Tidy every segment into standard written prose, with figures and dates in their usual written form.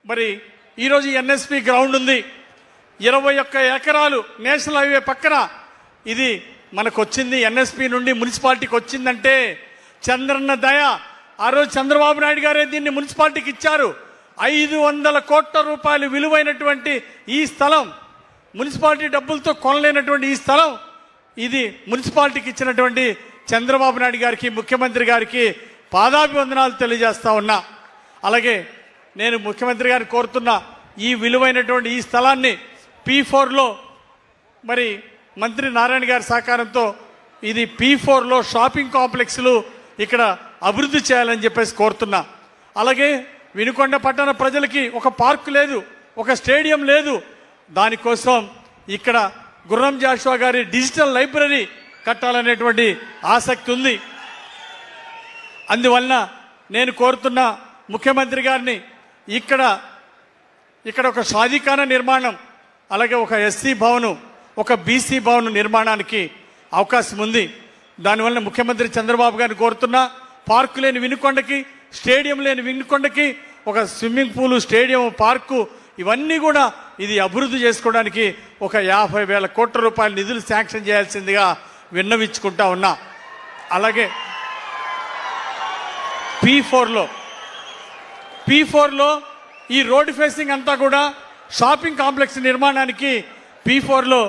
మరి ఈరోజు NSP ground ఉంది, 21 ఎకరాలు నేషనల్ హైవే పక్కన. ఇది మనకు వచ్చింది ఎన్ఎస్పి నుండి మున్సిపాలిటీకి వచ్చిందంటే చంద్రన్న దయ. ఆ రోజు చంద్రబాబు నాయుడు గారే దీన్ని మున్సిపాలిటీకి ఇచ్చారు. 500 కోట్ల రూపాయలు విలువైనటువంటి ఈ స్థలం, మున్సిపాలిటీ డబ్బులతో కొనలేనటువంటి ఈ స్థలం, ఇది మున్సిపాలిటీకి ఇచ్చినటువంటి చంద్రబాబు నాయుడు గారికి, ముఖ్యమంత్రి గారికి పాదాభివందనాలు తెలియజేస్తా ఉన్నా. అలాగే నేను ముఖ్యమంత్రి గారిని కోరుతున్నా, ఈ విలువైనటువంటి ఈ స్థలాన్ని P4లో మరి మంత్రి నారాయణ గారి సహకారంతో ఇది P4లో షాపింగ్ కాంప్లెక్స్లు ఇక్కడ అభివృద్ధి చేయాలని చెప్పేసి కోరుతున్నా. అలాగే వినుకొండ పట్టణ ప్రజలకి ఒక పార్కు లేదు, ఒక స్టేడియం లేదు. దానికోసం ఇక్కడ గుర్రం జాషువా గారి డిజిటల్ లైబ్రరీ కట్టాలనేటువంటి ఆసక్తి ఉంది. అందువలన నేను కోరుతున్న ముఖ్యమంత్రి గారిని ఇక్కడ ఒక షాదీఖానా నిర్మాణం, అలాగే ఒక ఎస్సీ భవనం, ఒక బీసీ భవనం నిర్మాణానికి అవకాశం ఉంది. దానివల్ల ముఖ్యమంత్రి చంద్రబాబు గారిని కోరుతున్నా, పార్కు లేని వినుకొండకి, స్టేడియం లేని వినుకొండకి ఒక స్విమ్మింగ్ పూలు, స్టేడియం, పార్కు ఇవన్నీ కూడా ఇది అభివృద్ధి చేసుకోవడానికి ఒక 50,000 కోట్ల రూపాయల నిధులు శాంక్షన్ చేయాల్సిందిగా విన్నవించుకుంటా ఉన్నా. అలాగే P4లో ఈ రోడ్ ఫేసింగ్ అంతా కూడా షాపింగ్ కాంప్లెక్స్ నిర్మాణానికి P4లో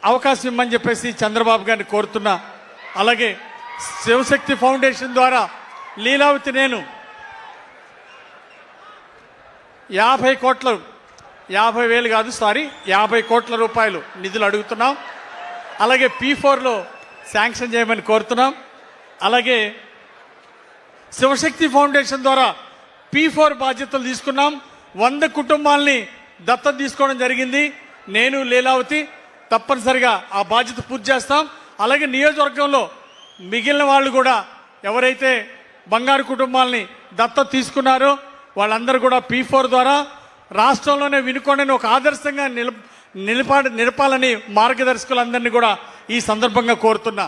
అవకాశం ఇమ్మని చెప్పేసి చంద్రబాబు గారిని కోరుతున్నా. అలాగే శివశక్తి ఫౌండేషన్ ద్వారా లీలావతి నేను 50 కోట్ల రూపాయలు నిధులు అడుగుతున్నాం. అలాగే P4లో శాంక్షన్ చేయమని కోరుతున్నాం. అలాగే శివశక్తి ఫౌండేషన్ ద్వారా P4 బాధ్యతలు తీసుకున్నాం. 100 కుటుంబాలని దత్తత తీసుకోవడం జరిగింది. నేను లీలావతి తప్పనిసరిగా ఆ బాధ్యత పూర్తి చేస్తాం. అలాగే నియోజకవర్గంలో మిగిలిన వాళ్ళు కూడా ఎవరైతే బంగారు కుటుంబాలని దత్తత తీసుకున్నారో వాళ్ళందరూ కూడా P4 ద్వారా రాష్ట్రంలోనే వినుకొండని ఒక ఆదర్శంగా నిలపాలని మార్గదర్శకులందరినీ కూడా ఈ సందర్భంగా కోరుతున్నా.